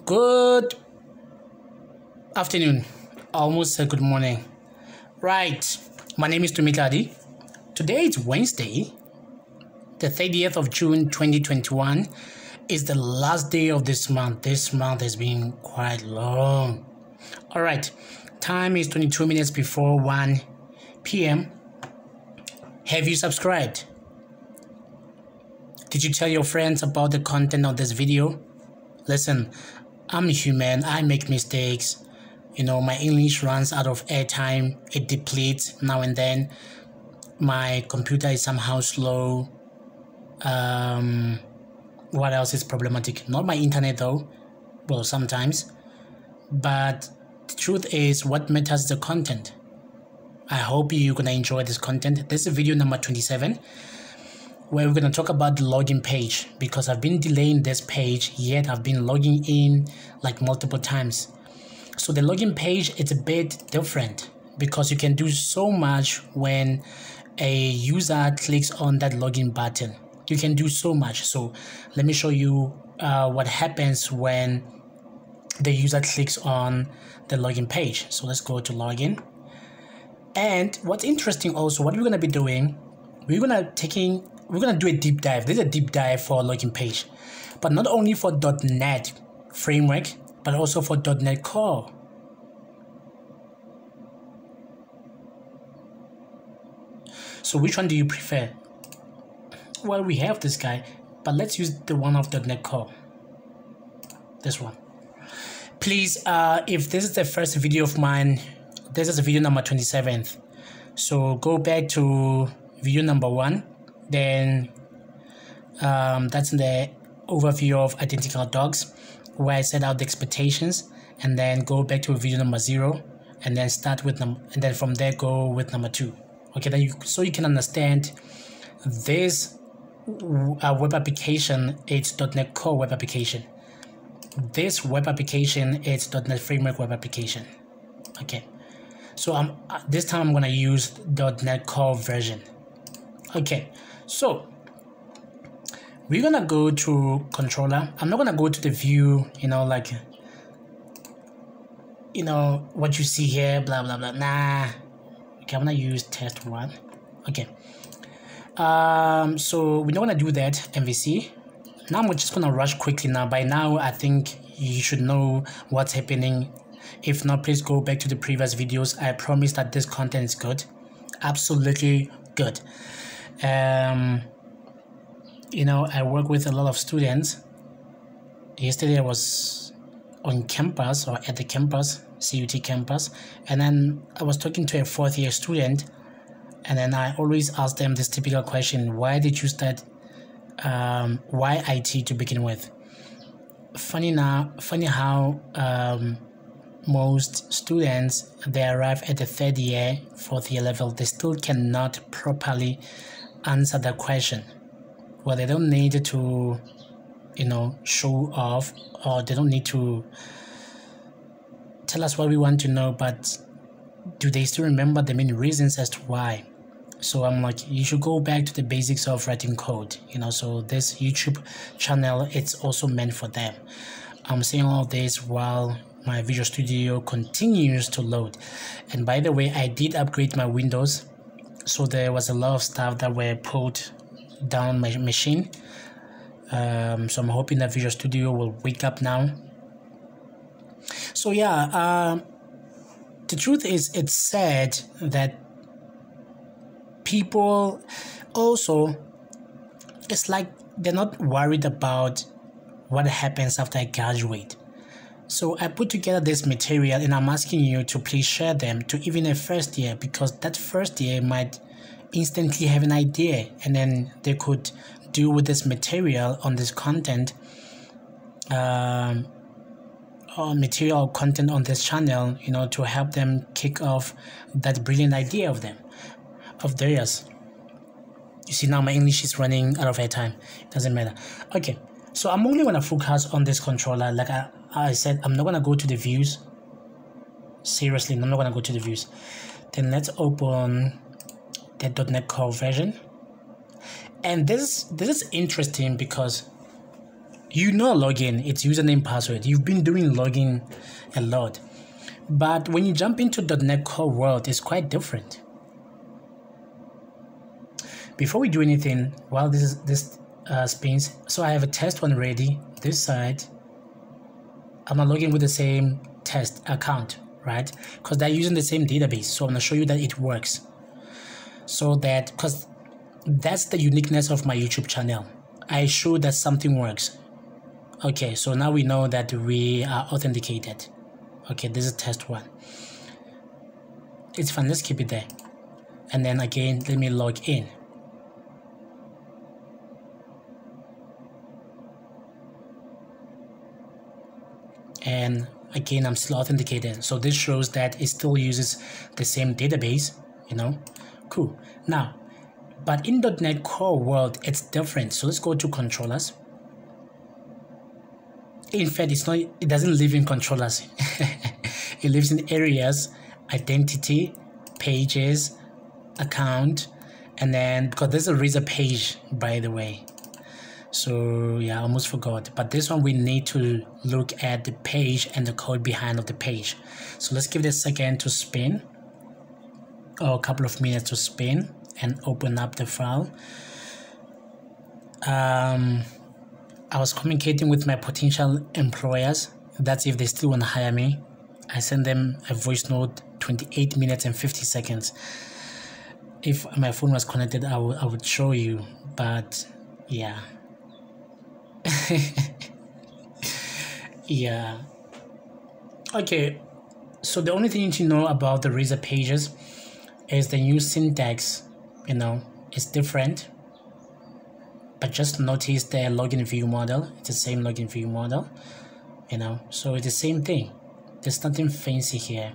Good afternoon, almost said good morning. Right, my name is Tumi Tladi. Today is Wednesday, the 30th of June 2021. Is the last day of this month. This month has been quite long. All right, time is 22 minutes before 1 p.m. Have you subscribed? Did you tell your friends about the content of this video? Listen, I'm human. I make mistakes. You know, my English runs out of airtime. It depletes now and then. My computer is somehow slow. What else is problematic? Not my internet though. Well, sometimes. But the truth is, what matters is the content. I hope you're gonna enjoy this content. This is video number 27, where we're gonna talk about the login page, because I've been delaying this page, yet I've been logging in like multiple times. So the login page is a bit different because you can do so much when a user clicks on that login button. You can do so much. So let me show you what happens when the user clicks on the login page. So let's go to login. And what's interesting also, what we're gonna be doing, we're gonna do a deep dive. This is a deep dive for login page, but not only for .NET framework, but also for .NET Core. So which one do you prefer? Well, we have this guy, but let's use the one of .NET Core. This one. Please, if this is the first video of mine, this is video number 27th. So go back to video number 1. Then that's in the overview of identical dogs, where I set out the expectations, and then go back to video number 0, and then start with and then from there go with number 2. Okay, then so you can understand this web application. It's .NET Core web application. This web application is .NET Framework web application. Okay, so this time I'm gonna use .NET Core version. Okay, so we're gonna go to controller. I'm not gonna go to the view, like what you see here, blah blah blah. Nah. Okay, I'm gonna use test 1. Okay. So we're not gonna do that MVC. Now I'm just gonna rush quickly now. By now, I think you should know what's happening. If not, please go back to the previous videos. I promise that this content is good, absolutely good. I work with a lot of students. Yesterday I was on campus, or at the campus, CUT campus, and then I was talking to a 4th year student, and then I always ask them this typical question: why did you start why IT to begin with? Funny how most students, they arrive at the 3rd year, 4th year level, they still cannot properly answer that question. Well, they don't need to show off, or they don't need to tell us what we want to know, but do they still remember the main reasons as to why? So I'm like, you should go back to the basics of writing code, so this YouTube channel, it's also meant for them. I'm saying all this while my Visual Studio continues to load. And by the way, I did upgrade my Windows, so there was a lot of stuff that were pulled down my machine. So I'm hoping that Visual Studio will wake up now. So yeah, the truth is, it's sad that people also, it's like they're not worried about what happens after I graduate. So I put together this material, and I'm asking you to please share them to even a 1st year, because that 1st year might instantly have an idea, and then they could do with this material on this content, or material content on this channel, to help them kick off that brilliant idea of theirs. You see, now my English is running out of airtime. It doesn't matter. Okay, so I'm only gonna focus on this controller. Like I said, I'm not gonna go to the views. Seriously, I'm not gonna go to the views. Then let's open the .NET Core version. And this is interesting because You know login, it's username, password. You've been doing login a lot. But when you jump into .NET Core world, it's quite different. Before we do anything, while this spins, so I have a test one ready. This side, I'm not logging with the same test account, right? Because they're using the same database. So I'm gonna show you that it works. So that, because that's the uniqueness of my YouTube channel. I show that something works. Okay, so now we know that we are authenticated. Okay, this is test one. It's fine, let's keep it there. And then again, let me log in. And again, I'm still authenticated. So this shows that it still uses the same database, you know. Cool. Now, but in .NET Core world, it's different. So let's go to controllers. In fact, it doesn't live in controllers. It lives in areas, identity, pages, account, and then because there's a razor page, by the way. So yeah, I almost forgot. But this one we need to look at the page and the code behind of the page. So let's give it a second to spin, or a couple of minutes to spin, and open up the file. I was communicating with my potential employers. That's if they still want to hire me. I sent them a voice note, 28 minutes and 50 seconds. If my phone was connected, I would show you, but yeah. Yeah. Okay, so the only thing you need to know about the razor pages is the new syntax, you know, it's different. But just notice the login view model. It's the same login view model, you know, so it's the same thing. There's nothing fancy here.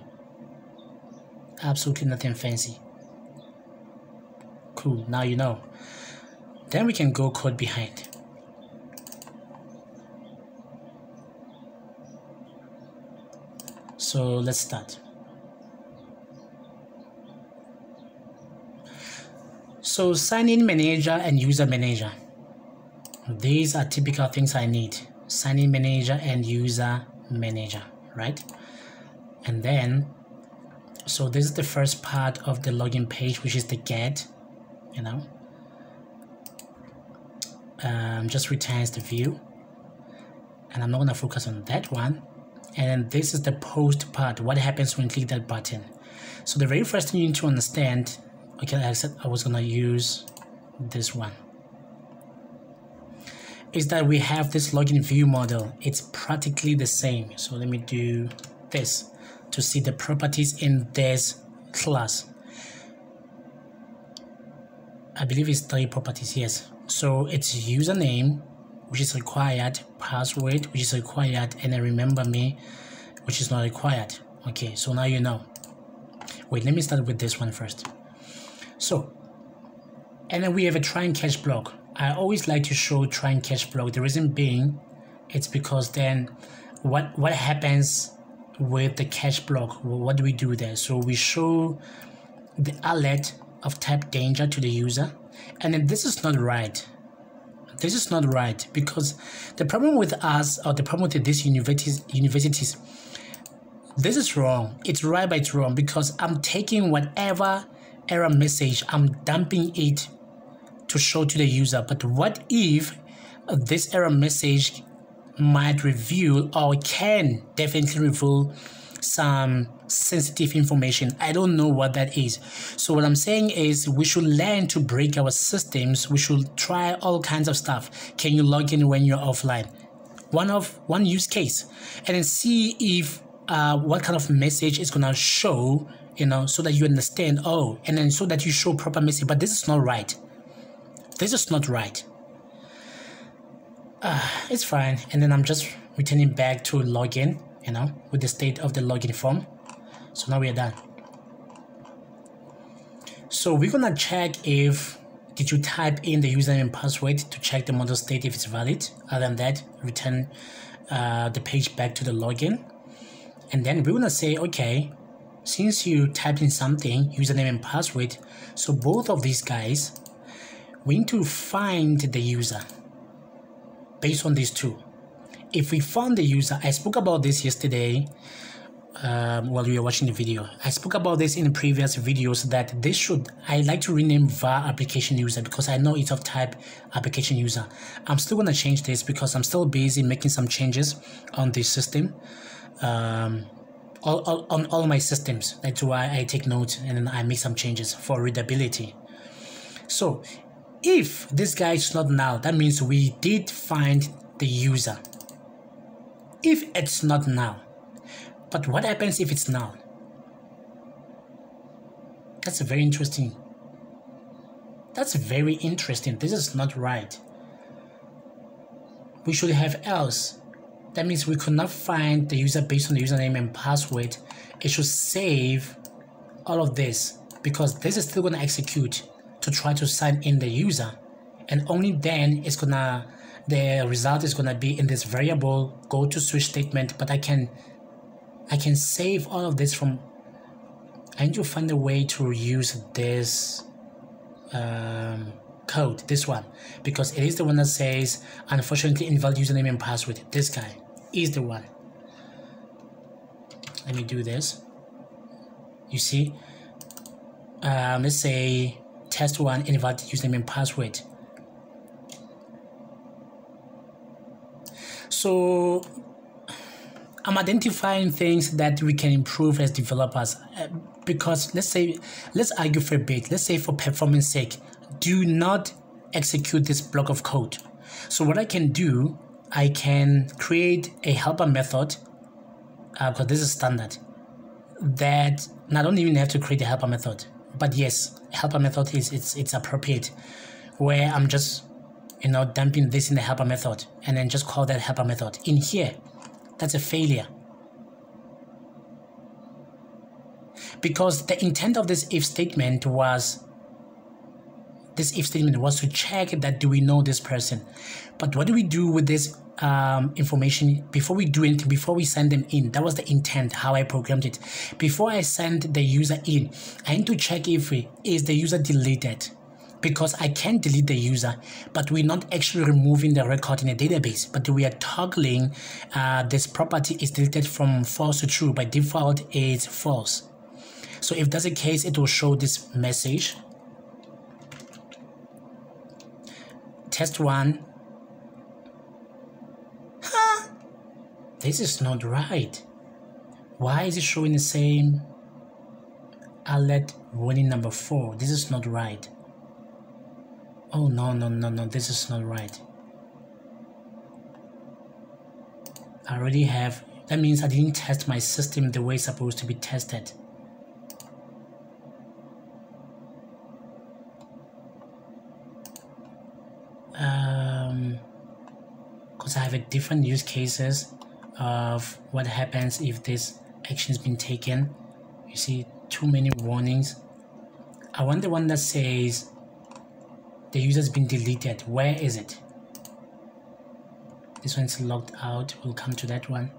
Absolutely nothing fancy. Cool, now you know. Then we can go code behind. So let's start. So sign in manager and user manager. These are typical things I need. Sign in manager and user manager, right? And then, so this is the first part of the login page, which is the get, you know. Just returns the view. And I'm not gonna focus on that one. And then this is the post part. What happens when you click that button? So the very first thing you need to understand, okay, I said I was gonna use this one, is that we have this login view model. It's practically the same. So let me do this to see the properties in this class. I believe it's 3 properties, yes. So it's username, which is required, password, which is required, and then remember me, which is not required. Okay, so now you know. Wait, let me start with this one first. So, and then we have a try and catch block. I always like to show try and catch block. The reason being, it's because then what happens with the catch block? What do we do there? So we show the alert of type danger to the user, and then this is not right. This is not right, because the problem with us, or the problem with these universities, this is wrong. It's right, but it's wrong, because I'm taking whatever error message, I'm dumping it to show to the user. But what if this error message might reveal, or can definitely reveal, some sensitive information? I don't know what that is. So what I'm saying is we should learn to break our systems. We should try all kinds of stuff. Can you log in when you're offline? One use case, and then see if what kind of message is gonna show, you know, so that you understand. Oh, and then so that you show proper message. But this is not right. This is not right. It's fine. And then I'm just returning back to login, you know, with the state of the login form. So now we are done. So we're gonna check if did you type in the username and password to check the model state if it's valid. Other than that, return the page back to the login. And then we're gonna say, okay, since you typed in something, username and password, so both of these guys, we need to find the user. based on these two. If we found the user, I spoke about this yesterday while we were watching the video. I spoke about this in previous videos that this should, I like to rename var application user because I know it's of type application user. I'm still going to change this because I'm still busy making some changes on the system, on all my systems. That's why I take notes and then I make some changes for readability. So if this guy is not null, that means we did find the user. If it's not null, but what happens if it's null? That's very interesting. That's very interesting. This is not right. We should have else. That means we could not find the user based on the username and password. It should save all of this because this is still going to execute to try to sign in the user, and only then it's gonna, the result is gonna be in this variable go to switch statement. But I can save all of this from, I need to find a way to use this code, this one, because it is the one that says unfortunately invalid username and password. This guy is the one. Let me do this. You see, let's say test1 invalid username and password. So I'm identifying things that we can improve as developers, because let's argue for a bit. Let's say for performance sake, do not execute this block of code. So what I can do, I can create a helper method, because this is standard, that I don't even have to create a helper method. But yes, helper method is it's appropriate, where I'm just dumping this in the helper method and then just call that helper method in here. That's a failure, because the intent of this if statement was to check that do we know this person. But what do we do with this information before we do anything, before we send them in? That was the intent, how I programmed it. Before I send the user in, I need to check if is the user deleted, because I can delete the user, but we're not actually removing the record in a database, but we are toggling this property is deleted from false to true. By default, it's false. So if that's the case, it will show this message. Test1. Huh? This is not right. Why is it showing the same alert warning number 4? This is not right. Oh, no, this is not right. I already have, that means I didn't test my system the way it's supposed to be tested. Because I have a different use cases of what happens if this action has been taken. You see too many warnings. I want the one that says the user has been deleted. Where is it? This one's logged out. We'll come to that one.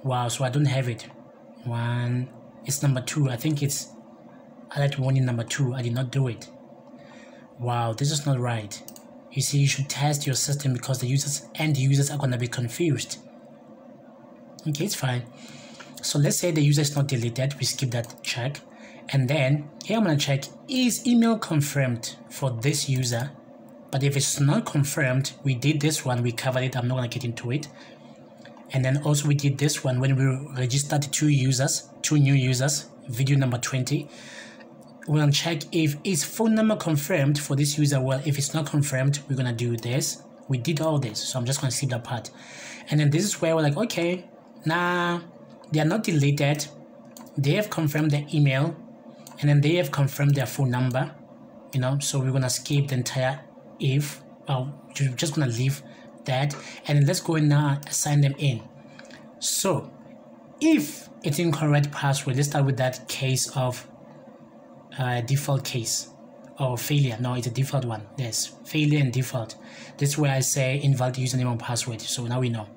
Wow, so I don't have it. One, it's number 2. I think it's alert warning number 2. I did not do it. Wow, this is not right. You see, you should test your system because the end users are going to be confused. Okay, it's fine. So let's say the user is not deleted. We skip that check. And then here I'm going to check, is email confirmed for this user? But if it's not confirmed, we did this one, we covered it. I'm not going to get into it. And then also we did this one when we registered 2 new users, video number 20. We're going to check if is phone number confirmed for this user. Well, if it's not confirmed, we're going to do this. We did all this, so I'm just going to skip that part. And then this is where we're like, okay, nah, they are not deleted. They have confirmed their email, and then they have confirmed their phone number, so we're going to skip the entire if. Well, we're just going to leave that, and then let's go and now assign them in. So if it's incorrect password, let's start with that case of default case or failure. No, it's a default one. Yes, failure and default. This is where I say invalid username and password. So now we know.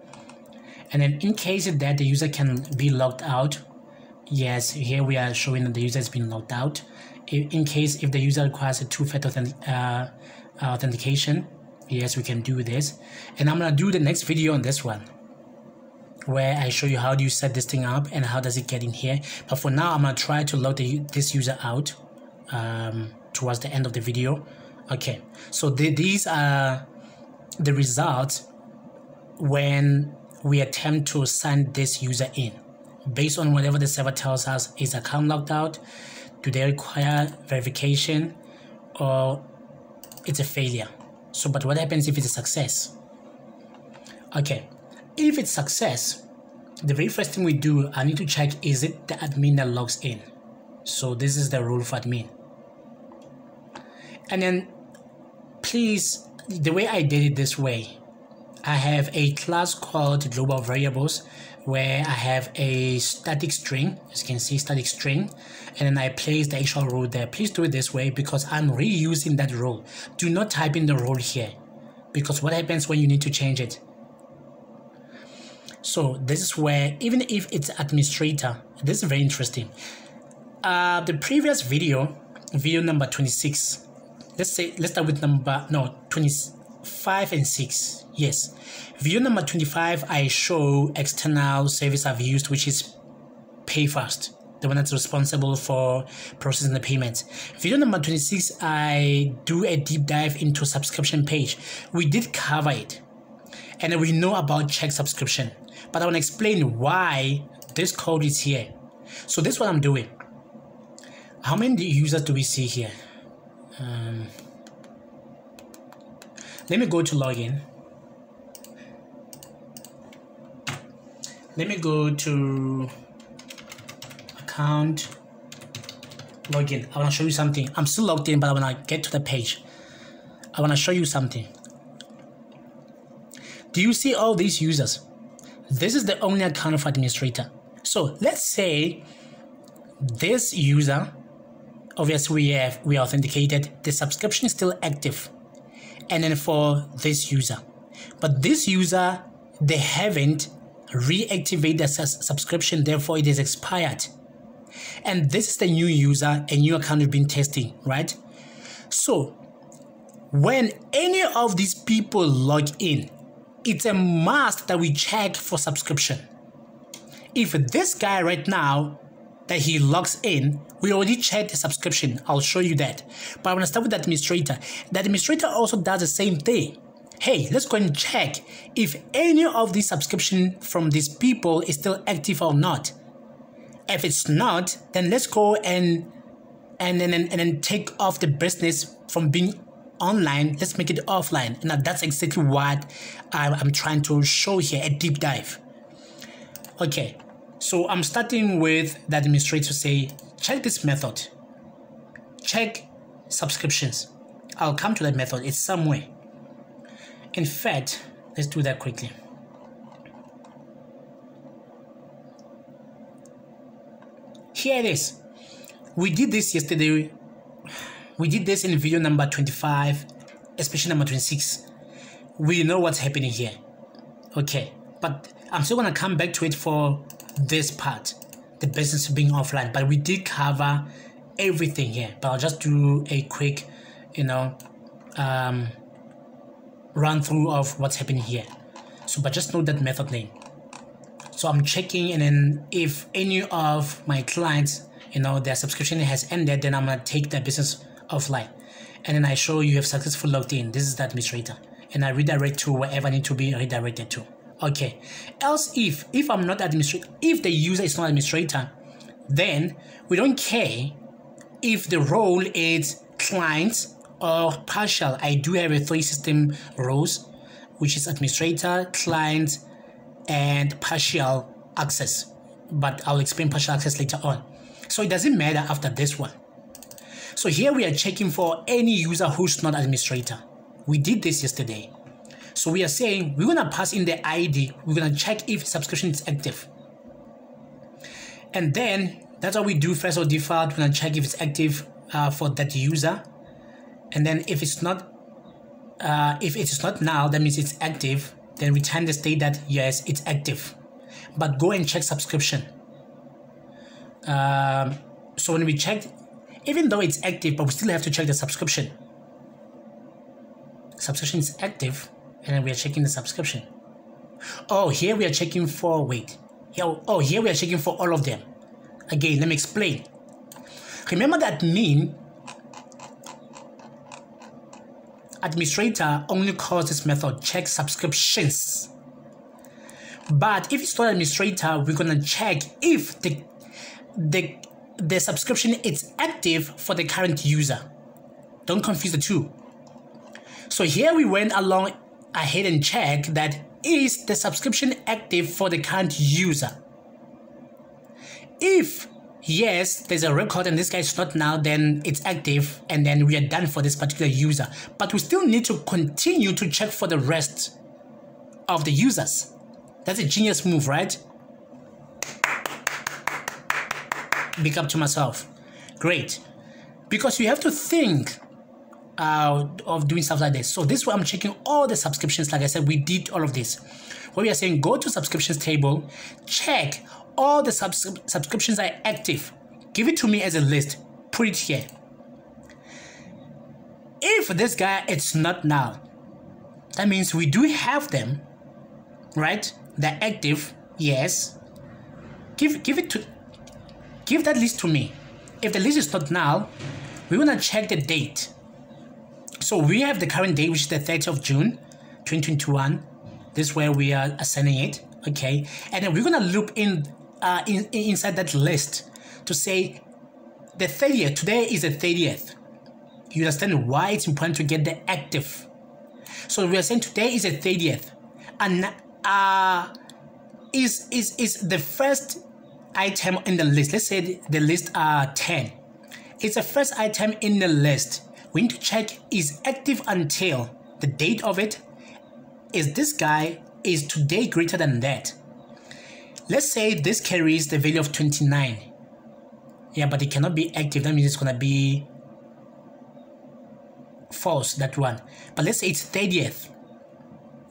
And then in case that the user can be logged out, yes, here we are showing that the user has been logged out. In case if the user requires a 2-factor authentication, Yes, we can do this. And I'm gonna do the next video on this one, where I show you how do you set this thing up and how does it get in here. But for now, I'm gonna try to log this user out towards the end of the video. Okay, so these are the results when we attempt to sign this user in. Based on whatever the server tells us, is account logged out, do they require verification, or it's a failure. So, but what happens if it's a success? Okay, if it's success, the very first thing we do, I need to check, is it the admin that logs in? So this is the rule for admin. And then please, the way I did it this way, I have a class called global variables where I have a static string, as you can see, static string, and then I place the actual role there. Please do it this way because I'm reusing that role. Do not type in the role here, because what happens when you need to change it? So this is where, even if it's administrator, this is very interesting. The previous video number 26, let's start with 25 and 6. Yes, video number 25, I show external service I've used, which is PayFast, the one that's responsible for processing the payments. Video number 26, I do a deep dive into subscription page. We did cover it, and we know about check subscription, but I want to explain why this code is here. So this is what I'm doing. How many users do we see here? Let me go to login. Let me go to account login. I want to show you something. I'm still logged in, but I want to get to the page. I want to show you something. Do you see all these users? This is the only account of administrator. So let's say this user, obviously we authenticated, the subscription is still active. And then for this user, but this user, they haven't reactivated the subscription, therefore it is expired. And this is the new user, a new account we've been testing, right? So when any of these people log in, it's a must that we check for subscription. If this guy right now, that he logs in, we already checked the subscription. I'll show you that. But I want to start with the administrator. The administrator also does the same thing. Hey, let's go and check if any of the subscription from these people is still active or not. If it's not, then let's go and then take off the business from being online. Let's make it offline. And that's exactly what I'm trying to show here, a deep dive. Okay. So I'm starting with the administrator, say, check this method, check subscriptions. I'll come to that method, it's somewhere. In fact, let's do that quickly. Here it is. We did this yesterday. We did this in video number 25, especially number 26. We know what's happening here. Okay, but I'm still gonna come back to it for this part, the business being offline, but we did cover everything here. But I'll just do a quick, run through of what's happening here. So, but just know that method name. So I'm checking, and then if any of my clients, their subscription has ended, then I'm gonna take the business offline, and then I show you have successfully logged in. This is the administrator, and I redirect to wherever I need to be redirected to. Okay, else if I'm not administrator, if the user is not administrator, then we don't care if the role is client or partial. I do have a 3 system roles, which is administrator, client, and partial access, but I'll explain partial access later on. So it doesn't matter after this one. So here we are checking for any user who's not administrator. We did this yesterday. So we are saying we're gonna pass in the ID. We're gonna check if subscription is active, and then that's what we do. First or default, we're gonna check if it's active for that user, and then if it's not now, that means it's active. Then return the state that yes, it's active, but go and check subscription. So when we check, even though it's active, but we still have to check the subscription. subscription is active, and then we are checking the subscription. Oh, here we are checking for, wait. Oh, here we are checking for all of them. Again, let me explain. Remember that admin administrator only calls this method check subscriptions. But if it's not administrator, we're gonna check if the subscription is active for the current user. Don't confuse the two. So here we went along ahead and checked that is the subscription active for the current user. If yes, there's a record and this guy is not now, then it's active and then we are done for this particular user. But we still need to continue to check for the rest of the users. That's a genius move, right? Big up to myself. Great. Because you have to think of doing stuff like this. So this way I'm checking all the subscriptions. Like I said, we did all of this. Where we are saying go to subscriptions table, check all the subscriptions are active. Give it to me as a list. Put it here. If this guy it's not now, that means we do have them, right? They're active. Yes. Give that list to me. If the list is not now, we want to check the date. So we have the current date, which is the 30th of June, 2021. This is where we are assigning it. Okay. And then we're going to loop inside that list to say the 30th. Today is the 30th. You understand why it's important to get the active. So we are saying today is the 30th. And is the first item in the list. Let's say the list are 10. It's the first item in the list. We need to check is active until the date of it. Is this guy is today greater than that? Let's say this carries the value of 29. Yeah, but it cannot be active. That means it's gonna be false, that one. But let's say it's 30th.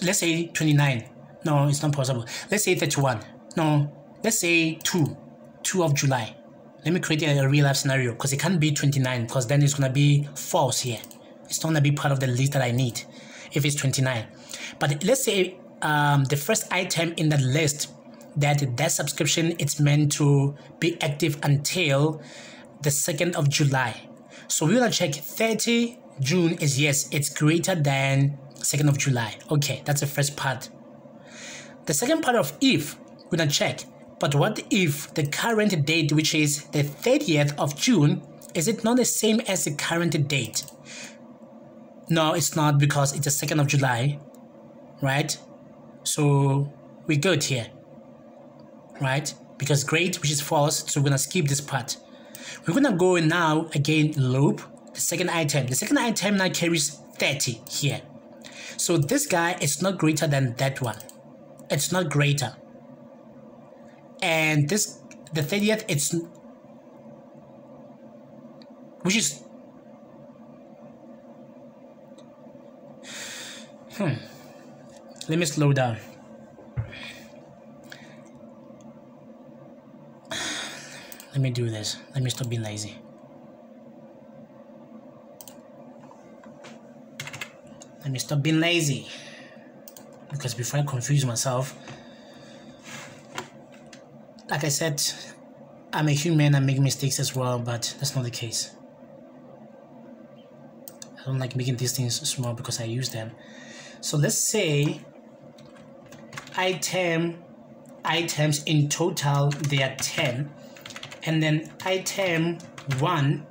Let's say 29. No, it's not possible. Let's say 31. No, let's say 2 of July. Let me create a real life scenario because it can't be 29 because then it's gonna be false here. It's not gonna be part of the list that I need if it's 29. But let's say the first item in the list that subscription it's meant to be active until the 2nd of July. So we're gonna check 30 June is yes, it's greater than 2nd of July. Okay, that's the first part. The second part of if we're gonna check, but what if the current date, which is the 30th of June, is it not the same as the current date? No, it's not because it's the 2nd of July, right? So we're good here, right? Because great, which is false, so we're gonna skip this part. We're gonna go now again loop the second item. The second item now carries 30 here. So this guy is not greater than that one. It's not greater. And this, the 30th, it's, which is, let me slow down. Let me do this. Let me stop being lazy. Let me stop being lazy. Because before I confuse myself, like I said, I'm a human, I make mistakes as well, but that's not the case. I don't like making these things small because I use them. So let's say items in total, they are 10. And then item 1,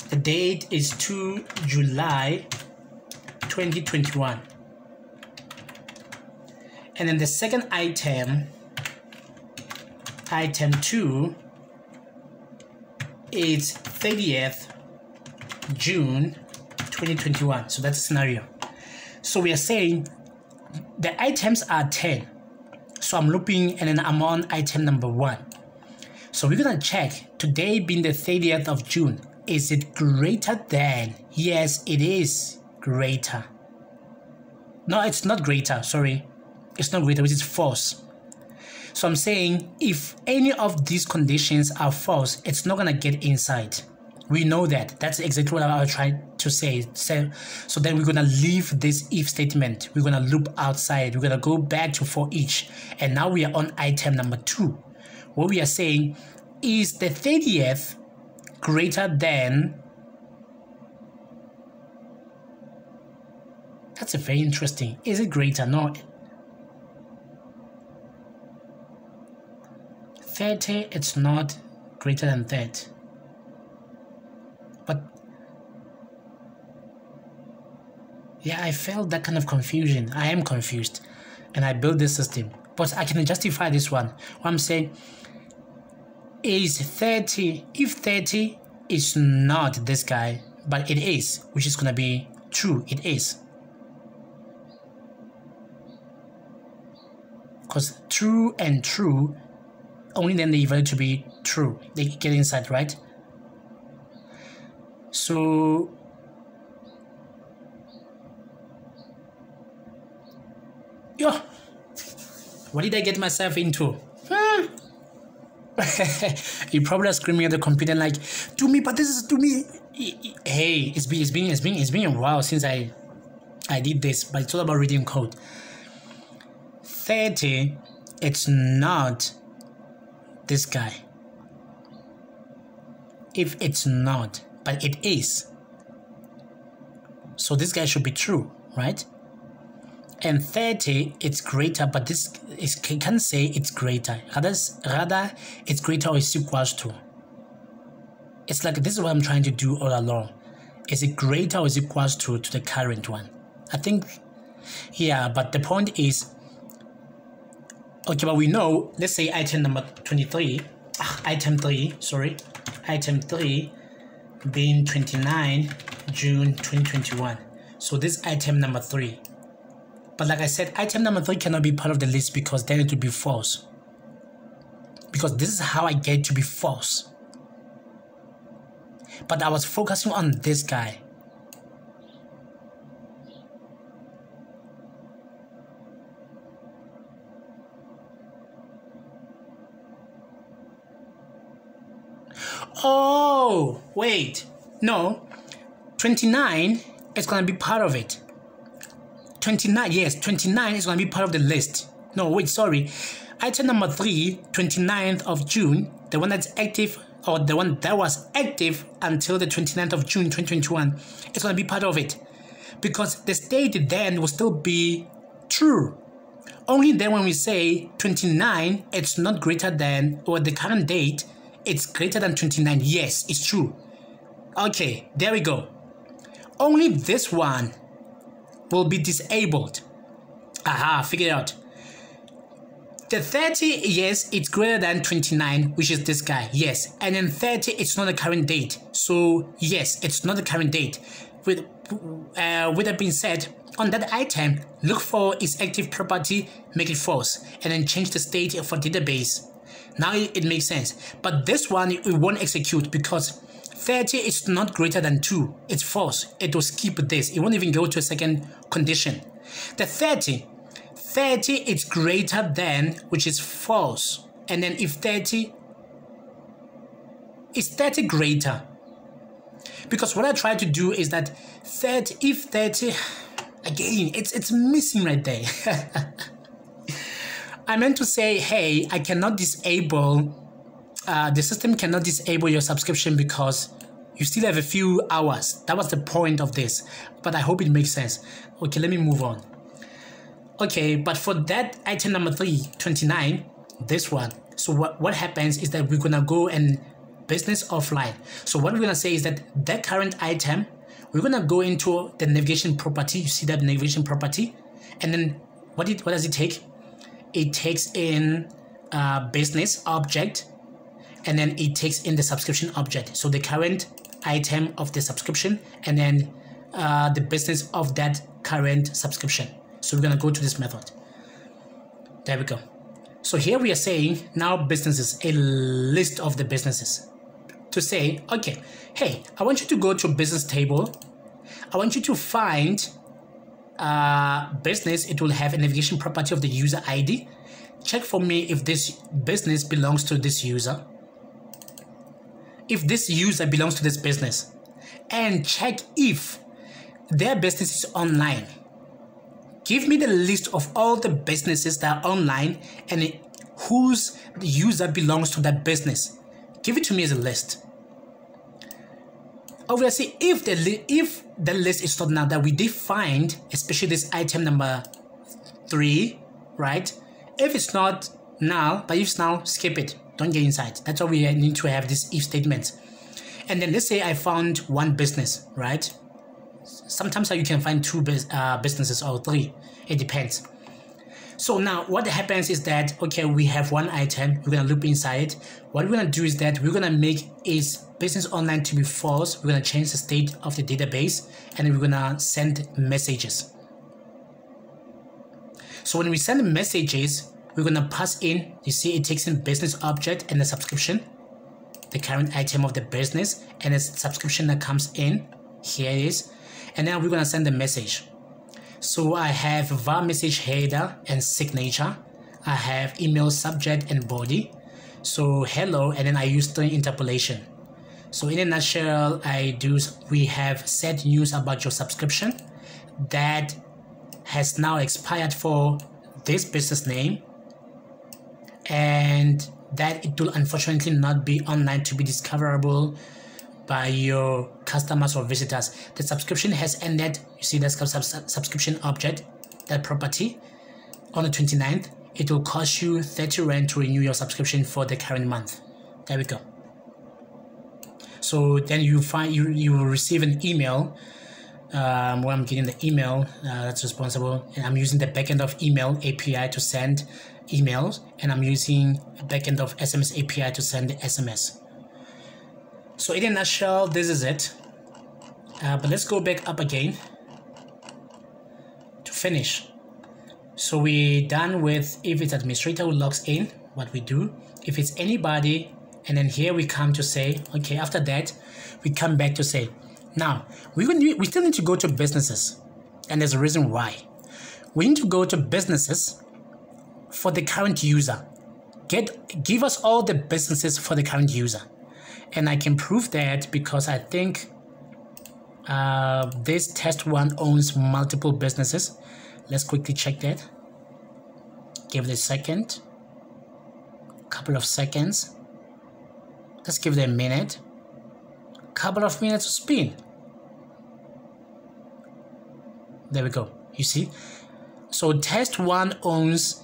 the date is 2 July 2021. And then the second item, item 2, is 30th June 2021. So that's a scenario. So we are saying the items are 10. So I'm looping and then I'm on item number 1. So we're gonna check today being the 30th of June. Is it greater than? Yes, it is greater. No, it's not greater. Sorry. It's not greater, which is false. So I'm saying if any of these conditions are false, it's not gonna get inside, We know that. That's exactly what I was trying to say. So then we're going to leave this if statement. We're going to loop outside. We're going to go back to for each. And now we are on item number 2. What we are saying is the 30th greater than... That's a very interesting. Is it greater? No. 30, it's not greater than that. But yeah, I felt that kind of confusion. I am confused and I built this system, but I can justify this one. What I'm saying is 30, if 30 is not this guy, but it is, which is going to be true, it is. Because true and true, only then they evaluate to be true. They get inside, right? So yo, what did I get myself into? You probably are screaming at the computer like, Tumi, but this is Tumi. Hey, it's been a while since I did this, but it's all about reading code. 30, it's not this guy. If it's not, but it is, so this guy should be true, right? And 30, it's greater, but this is, can't say it's greater. Rather, it's greater or it's equals to. It's like, this is what I'm trying to do all along. Is it greater or is it equals to the current one? I think, yeah, but the point is, okay, but we know, let's say item number 23, item 3 being 29 June 2021. So this item number 3. But like I said, item number 3 cannot be part of the list because then it will be false. Because this is how I get to be false. But I was focusing on this guy. Oh, wait. No. 29 is going to be part of it. 29, yes, 29 is going to be part of the list. No, wait, sorry. Item number 3, 29th of June, the one that's active, or the one that was active until the 29th of June 2021, is going to be part of it. Because the state then will still be true. Only then when we say 29, it's not greater than, or the current date, it's greater than 29. Yes, it's true. Okay, there we go. Only this one will be disabled. Aha, figure it out. The 30, yes, it's greater than 29, which is this guy. Yes, and then 30, it's not the current date. So yes, it's not the current date. With that being said, on that item, look for its active property, make it false, and then change the state for database. Now it makes sense. But this one, it won't execute because 30 is not greater than 2. It's false. It will skip this. It won't even go to a second condition. The 30 is greater than, which is false. And then if 30, is 30 greater? Because what I try to do is that 30, if 30, again, it's missing right there. I meant to say, hey, I cannot disable, the system cannot disable your subscription because you still have a few hours. That was the point of this, but I hope it makes sense. Okay, let me move on. Okay, but for that item number 3, 29, this one. So what happens is that we're gonna go and business offline. So what we're gonna say is that that current item, we're gonna go into the navigation property. You see that navigation property, and then what does it take? It takes in business object, and then it takes in the subscription object. So the current item of the subscription, and then the business of that current subscription. So we're gonna go to this method. There we go. So here we are saying now businesses, a list of the businesses. To say, okay, hey, I want you to go to business table. I want you to find business. It will have a navigation property of the user ID. Check for me if this business belongs to this user. if this user belongs to this business and check if their business is online. Give me the list of all the businesses that are online and whose user belongs to that business. Give it to me as a list. Obviously, if the list is not now that we defined, especially this item number 3, right? If it's not now, but if it's now, skip it. Don't get inside. That's why we need to have this if statement. And then let's say I found one business, right? Sometimes you can find 2 businesses or 3. It depends. So now what happens is that, okay, we have one item. We're going to loop inside it. What we're going to do is that we're going to make is business online to be false. We're going to change the state of the database, and then we're going to send messages. So when we send messages, we're going to pass in, you see it takes in business object and the subscription, the current item of the business, and the subscription that comes in. Here it is. And then we're going to send the message. So I have var message header and signature. I have email subject and body. So hello, and then I use string interpolation. So in a nutshell, we have said news about your subscription that has now expired for this business name, and that it will unfortunately not be online to be discoverable by your customers or visitors. The subscription has ended. You see that's subscription object, that property, on the 29th. It will cost you 30 Rand to renew your subscription for the current month. There we go. So then you will receive an email where I'm getting the email that's responsible, and I'm using the backend of email API to send emails, and I'm using a backend of SMS API to send the SMS. So in a nutshell, this is it. But let's go back up again to finish. So we're done with if it's administrator who logs in, what we do. If it's anybody, and then here we come to say, okay, after that, we come back to say, now, we still need to go to businesses. And there's a reason why. We need to go to businesses for the current user. Give us all the businesses for the current user. And I can prove that because I think this test one owns multiple businesses. Let's quickly check that. Give it a second. Couple of seconds. Let's give it a minute. Couple of minutes to spin. There we go. You see? So test one owns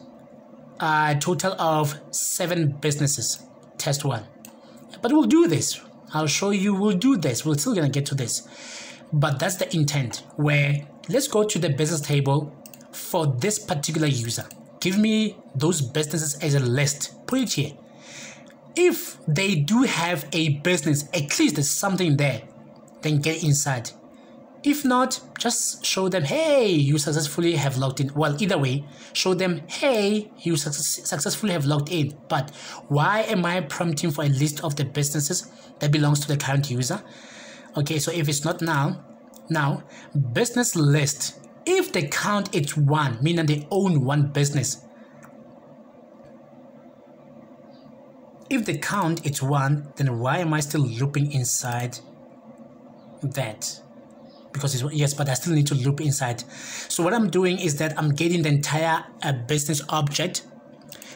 a total of 7 businesses. Test one. But we'll do this. I'll show you we'll do this. We're still gonna get to this. But that's the intent, where let's go to the business table for this particular user. Give me those businesses as a list. Put it here. If they do have a business, at least there's something there, then get inside. If not, just show them, hey, you successfully have logged in. Well, either way, show them, hey, you successfully have logged in. But why am I prompting for a list of the businesses that belongs to the current user? Okay, so if it's not now, business list. If the count is 1, meaning they own one business. If the count is 1, then why am I still looping inside that? Because it's, yes, but I still need to loop inside. So what I'm doing is that I'm getting the entire business object.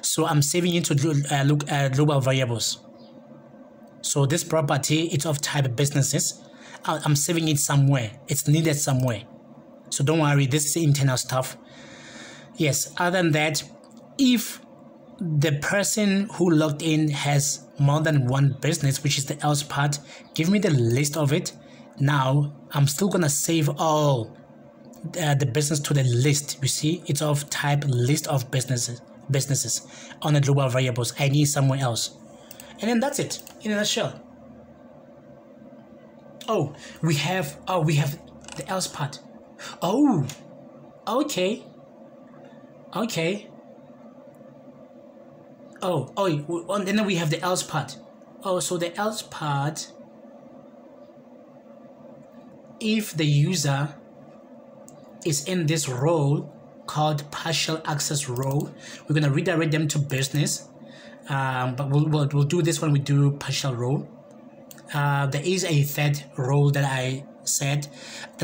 So I'm saving it to global variables. So this property, it's of type businesses. I'm saving it somewhere. It's needed somewhere. So don't worry, this is internal stuff. Yes, other than that, if the person who logged in has more than one business, which is the else part, give me the list of it. Now, I'm still going to save all the business to the list. You see, it's of type list of businesses on the global variables. I need somewhere else. And then that's it in a nutshell. Oh, we have the else part. Oh, okay. Oh, and then we have the else part. Oh, so the else part, if the user is in this role called partial access role, we're going to redirect them to business. But we'll do this when we do partial role. there is a third role that I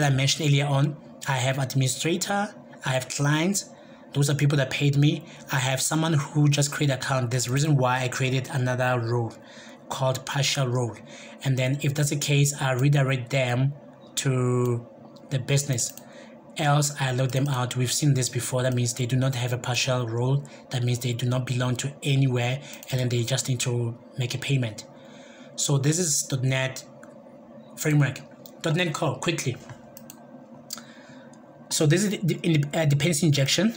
mentioned earlier on. I have administrator, I have clients. Those are people that paid me. I have someone who just created an account. There's a reason why I created another role called partial role. And then if that's the case, I redirect them to the business. Else I log them out. We've seen this before. That means they do not have a partial role. That means they do not belong to anywhere, and then they just need to make a payment. So this is .NET framework. .NET Core, quickly. So this is the dependency injection,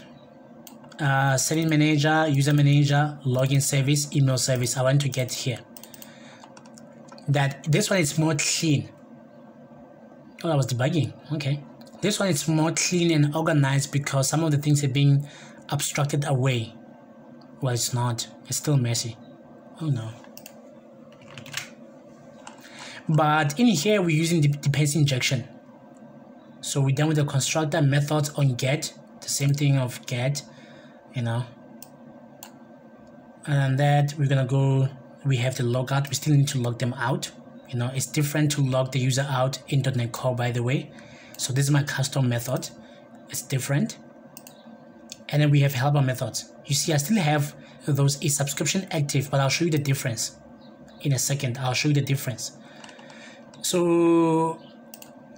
setting manager, user manager, login service, email service. I want to get here that this one is more clean. Oh, I was debugging. Okay. This one is more clean and organized because some of the things are being abstracted away. Well, it's not. It's still messy. Oh no. But in here, we're using the dependency injection. So we're done with the constructor methods on get. The same thing of get, you know. And that we're gonna go. We have the logout. We still need to log them out. You know, it's different to log the user out in .NET Core, by the way. So this is my custom method. It's different. And then we have helper methods. You see, I still have those is subscription active, but I'll show you the difference in a second. I'll show you the difference. So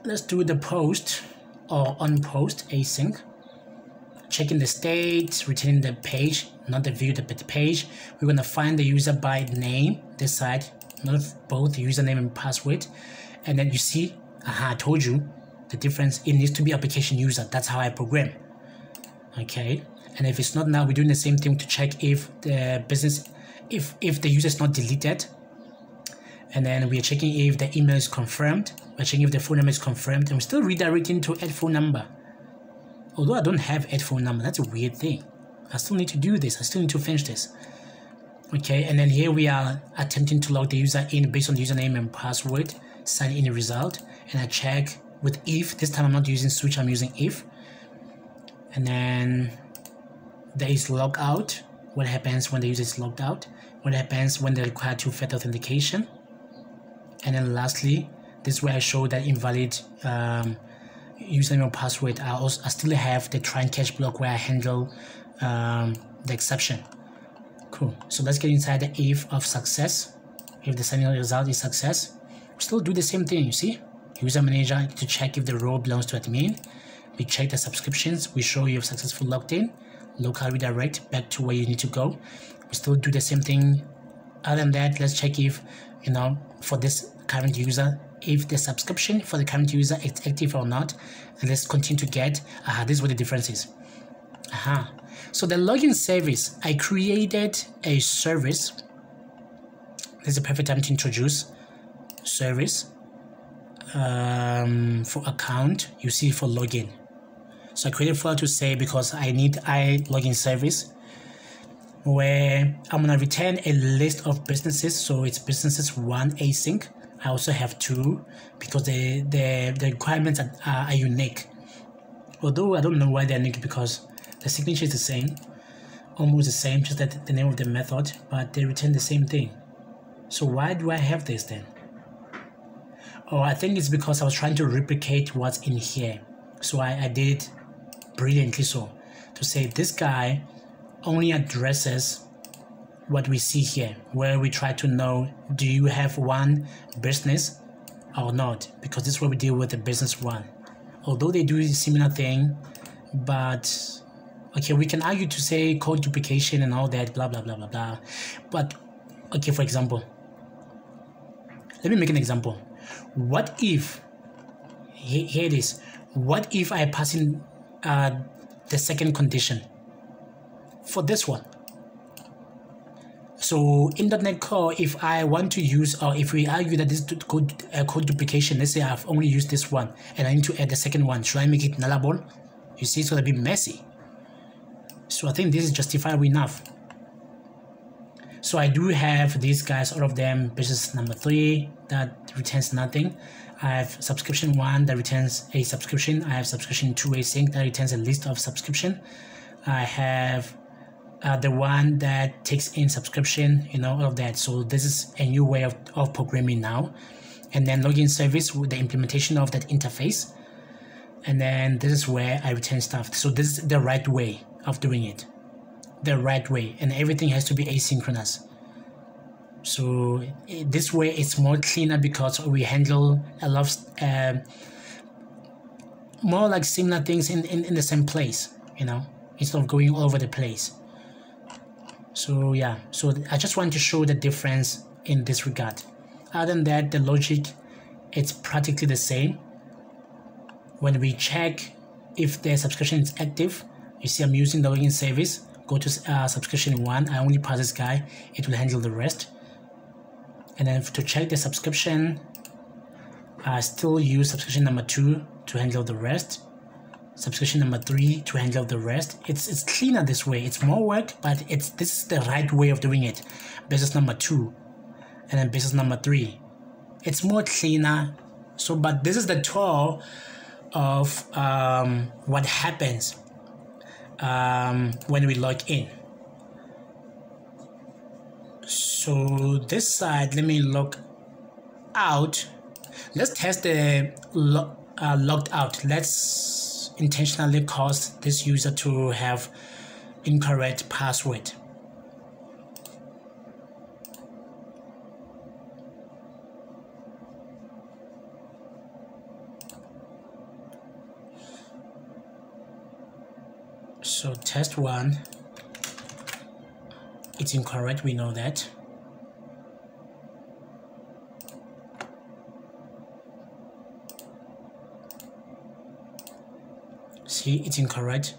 let's do the post or on post async. Checking the state, returning the page, not the view, the page. We're gonna find the user by name, this side, not both username and password. And then you see, I told you the difference. It needs to be application user. That's how I program. Okay. And if it's not now, we're doing the same thing to check if the business, if the user is not deleted. And then we are checking if the email is confirmed. We're checking if the phone number is confirmed. And we're still redirecting to add phone number. Although I don't have add phone number, that's a weird thing. I still need to do this. I still need to finish this. Okay, and then here we are attempting to log the user in based on the username and password, sign in the result, and I check with if. This time I'm not using switch, I'm using if. And then there is logout. What happens when the user is logged out? What happens when they require two-factor authentication? And then lastly, this is where I show that invalid username or password. I still have the try and catch block where I handle the exception. Cool. So let's get inside the if of success. If the signing result is success, we still do the same thing. You see, user manager to check if the role belongs to admin. We check the subscriptions. We show you have successfully logged in. Local redirect back to where you need to go. We still do the same thing. Other than that, let's check if, you know, for this current user, if the subscription for the current user is active or not. And let's continue to get, this is what the difference is. So the login service, I created a service. This is a perfect time to introduce service for account. You see for login. So I created for to say because I need login service where I'm gonna return a list of businesses. So it's businesses 1 async. I also have 2 because the requirements are unique. Although I don't know why they're unique because the signature is the same, almost the same, just that the name of the method, but they return the same thing. So why do I have this then? Oh, I think it's because I was trying to replicate what's in here. So I did it brilliantly so to say this guy only addresses what we see here, where we try to know, do you have one business or not? Because this is where we deal with the business one. Although they do a similar thing, but okay, we can argue to say code duplication and all that, blah, blah, blah, blah, blah. But, okay, for example, let me make an example. What if, here it is, what if I pass in the second condition for this one? So in .NET Core, if I want to use, or if we argue that this code duplication, let's say I've only used this one and I need to add the second one, should I make it nullable? You see, it's going to be messy. So I think this is justifiable enough. So I do have these guys, all of them, business number 3 that returns nothing. I have subscription 1 that returns a subscription. I have subscription 2 async that returns a list of subscription. I have the one that takes in subscription, you know, all of that. So this is a new way of programming now. and then login service with the implementation of that interface. And then this is where I return stuff. So this is the right way of doing it, the right way, and everything has to be asynchronous. So this way it's more cleaner because we handle a lot of more like similar things in the same place, you know, instead of going all over the place. So yeah, so I just want to show the difference in this regard. Other than that, the logic, it's practically the same. When we check if the subscription is active, you see I'm using the login service. Go to subscription 1. I only pass this guy. It will handle the rest. And then to check the subscription, I still use subscription number 2 to handle the rest. Subscription number 3 to handle the rest. It's cleaner this way. It's more work, but this is the right way of doing it. Business number 2, and then business number 3. It's more cleaner. So, but this is the tour of what happens when we log in. So this side, let me log out. Let's test the logged out. Let's intentionally cause this user to have incorrect password. So test 1, it's incorrect, we know that. See, it's incorrect.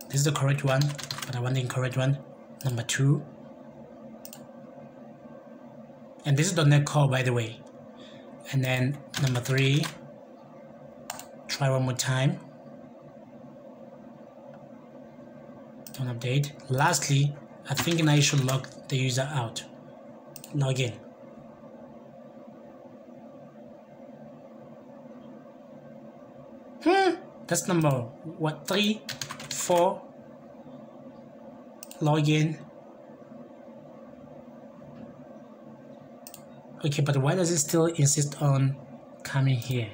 This is the correct one, but I want the incorrect one. Number 2. And this is the .NET Core, by the way. And then number 3. Try one more time. Don't update. Lastly, I think now you should log the user out. Log in. That's number what? 3, 4. Log in. Okay, but why does it still insist on coming here?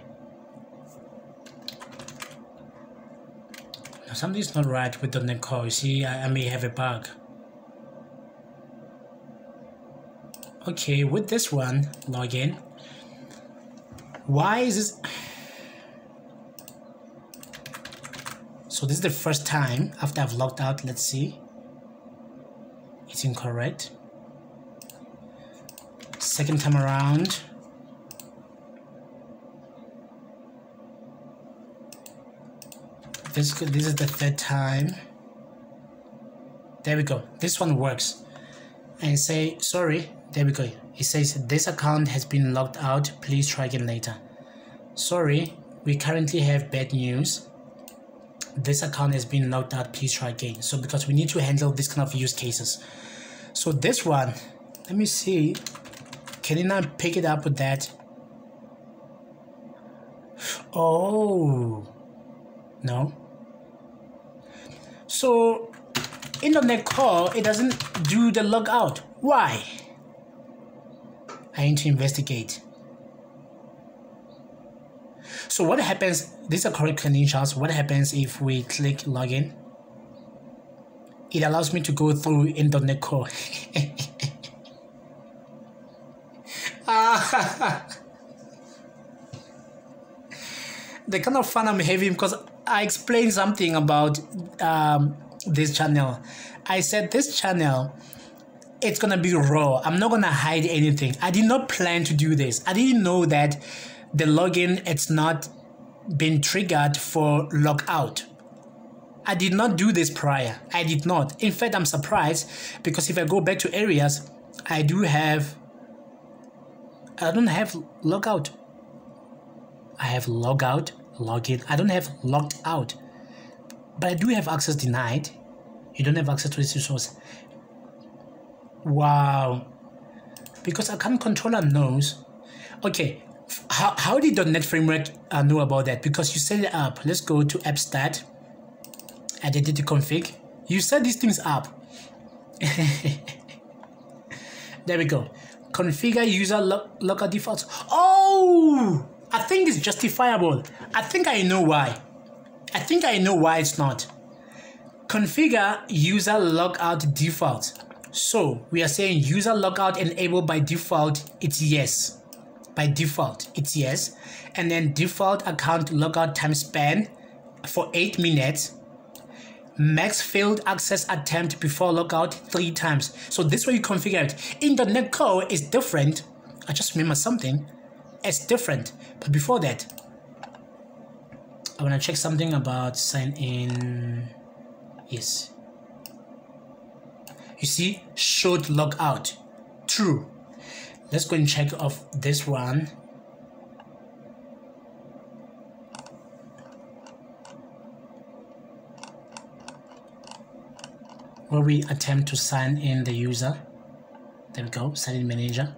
Now, something's not right with the .NET Core. You see, I may have a bug. Okay, with this one, log in. Why is this? So this is the first time after I've logged out. Let's see. It's incorrect. Second time around. This is the third time. There we go. This one works. And say sorry. There we go. It says this account has been logged out. Please try again later. Sorry, we currently have bad news. This account has been logged out. Please try again. So because we need to handle this kind of use cases. So this one, let me see. Can you not pick it up with that? Oh, no. So in the .NET Core, it doesn't do the logout. Why? I need to investigate. So what happens, these are correct credentials. What happens if we click login? It allows me to go through in the .NET Core. The kind of fun I'm having because I explained something about this channel. I said this channel, it's gonna be raw. I'm not gonna hide anything. I did not plan to do this. I didn't know that the login, it's not been triggered for logout. I did not do this prior. I did not. In fact, I'm surprised because if I go back to areas, I don't have logout. I have logout, login. I don't have logged out, but I do have access denied. You don't have access to this resource. Wow. Because account controller knows. Okay. How did the .NET Framework know about that? Because you set it up. Let's go to app stat. Identity config. You set these things up. There we go. Configure user local defaults. Oh Oh, I think it's justifiable. I think I know why. It's not. Configure user logout default. So we are saying user logout enabled by default, it's yes. By default, it's yes. And then default account logout time span for 8 minutes. Max failed access attempt before logout 3 times. So this way you configure it. In the netcode is different. I just remember something. It's different. But before that, I want to check something about sign in. Yes. You see, showed logout. True. Let's go and check off this one. Where we attempt to sign in the user. There we go, sign in manager.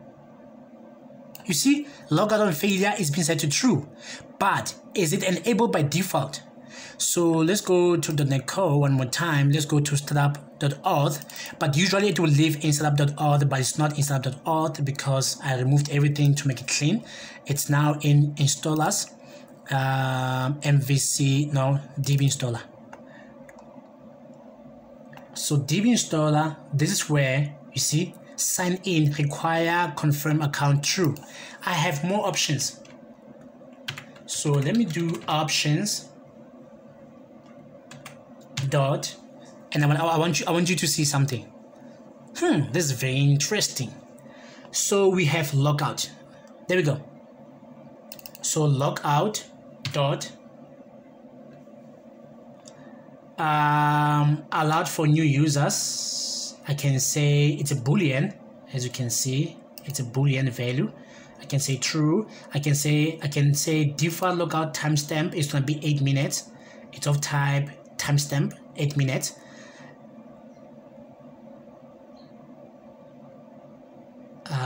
You see, logout on failure is being set to true, but is it enabled by default? So let's go to the netcode one more time. Let's go to startup.auth, but usually it will live in startup.auth, but it's not in startup.auth because I removed everything to make it clean. It's now in installers, MVC, no, DB installer. So DB installer, this is where you see sign in, require confirm account true. I have more options. So let me do options dot, and I want you to see something. This is very interesting. So we have logout. There we go. So logout dot allowed for new users. I can say it's a boolean. As you can see, it's a boolean value. I can say true. I can say default logout timestamp is going to be 8 minutes. It's of type timestamp 8 minutes.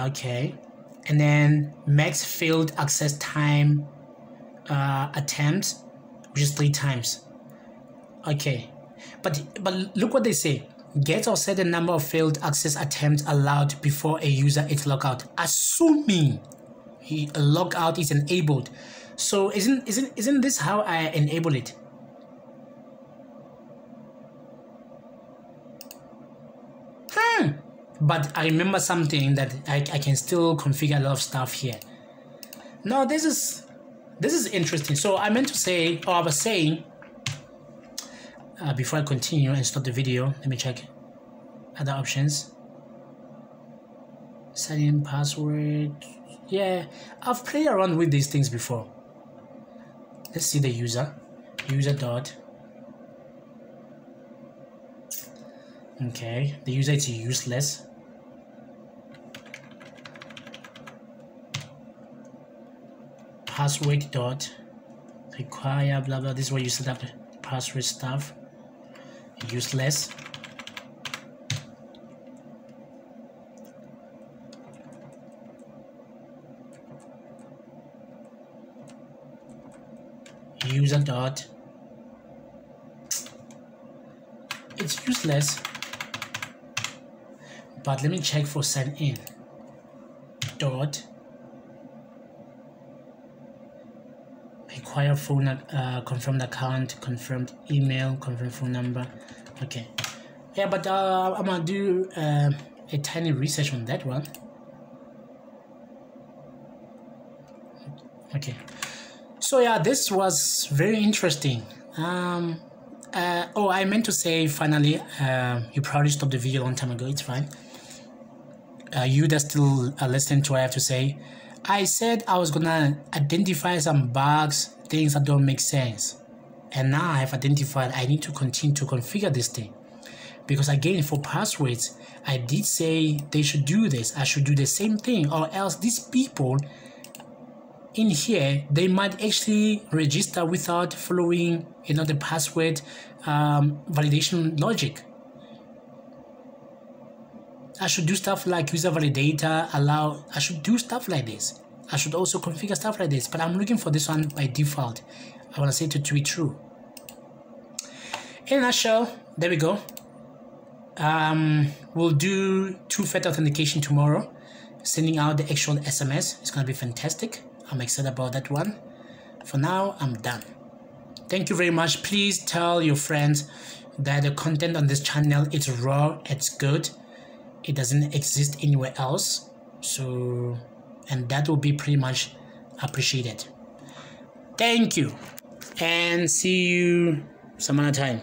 Okay, and then max failed access time attempts, which is 3 times. Okay, but look what they say. Get or set the number of failed access attempts allowed before a user is logged out, assuming a logout is enabled. So isn't this how I enable it? But I remember something that I can still configure a lot of stuff here. No, this is interesting. So I meant to say, or I was saying, before I continue and stop the video, let me check other options. Set in password. Yeah, I've played around with these things before. Let's see the user dot. Okay, the user is useless. Password dot require blah blah. This is where you set up the password stuff. Useless. User dot. It's useless. But let me check for sign in. Dot. Require phone, confirmed account, confirmed email, confirmed phone number. Okay, yeah, but I'm gonna do a tiny research on that one. Okay, so yeah, this was very interesting. Oh, I meant to say finally, you probably stopped the video a long time ago. It's fine. You that still listening to what I have to say, I said I was gonna identify some bugs, things that don't make sense, and now I have identified I need to continue to configure this thing, because again, for passwords I did say they should do this. I should do the same thing, or else these people in here, they might actually register without following, you know, the password validation logic. I should do stuff like user validator, allow. I should do stuff like this. I should also configure stuff like this, but I'm looking for this one by default. I want to set it to be true. In a nutshell, there we go. We'll do two-factor authentication tomorrow, sending out the actual SMS. It's going to be fantastic. I'm excited about that one. For now, I'm done. Thank you very much. Please tell your friends that the content on this channel is raw, it's good, it doesn't exist anywhere else. So, and that will be pretty much appreciated. Thank you, and see you some other time.